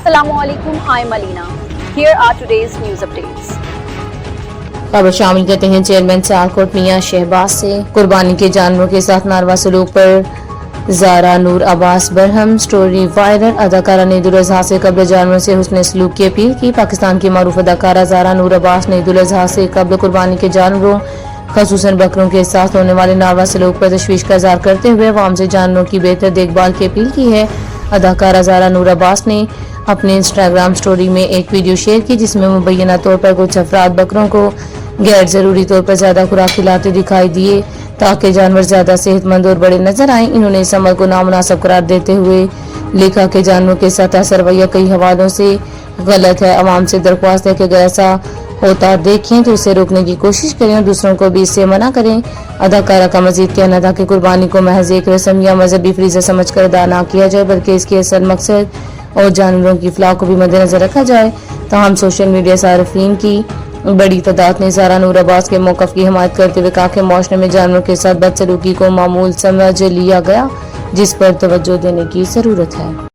Assalamualaikum, I'm Alina. Here are today's news updates. खबर शामिल करते हैं चेयरमैन सियालकोट मियां शहबाज से। कुर्बानी के जानवरों के साथ नारवा सलूक पर ज़ारा नूर अब्बास बरहम स्टोरी वायरल। अदाकारा ने ईद उल अज़हा से कबल जानवरों से हुस्न सलूक की अपील की। पाकिस्तान की मारूफ अदाकारा ज़ारा नूर अब्बास ने ईद उल अज़हा से कबल कुर्बानी के जानवरों खसूसन बकरों के साथ होने वाले नारवा सलूक पर तशवीश का इज़हार करते हुए अवाम से जानवरों की बेहतर देखभाल की अपील की है। अदाकारा ज़ारा नूर अब्बास ने अपने इंस्टाग्राम स्टोरी में एक वीडियो शेयर की जिसमें मुबैना तौर पर कुछ अफराद बकरों को गैर ज़रूरी तौर पर ज़्यादा खुराक खिलाते दिखाई दिए ताकि जानवर ज़्यादा सेहतमंद और बड़े नजर आएं। इन्होंने इस अमल को नामुनासिब करार देते हुए लिखा कि जानवरों के साथ ऐसा रवैया कई हवालों से गलत है। अवाम से दरख्वास्त है कि अगर ऐसा होता देखें तो इसे रोकने की कोशिश करें और दूसरों को भी इससे मना करें। अदाकारा का मजीद कहना था कि कुर्बानी को महज एक रस्म या मजहबी फरीज़ा समझकर अदा ना किया जाए बल्कि इसके असल मकसद और जानवरों की फलाह को भी मद्देनजर रखा जाए। ताहम सोशल मीडिया सार्फिन की बड़ी तादाद ने ज़ारा नूर अब्बास के मौक़िफ़ की हिमायत करते हुए कहा कि मुआशरे में जानवरों के साथ बदसलूकी को मामूल समझ लिया गया जिस पर तवज्जो देने की ज़रूरत है।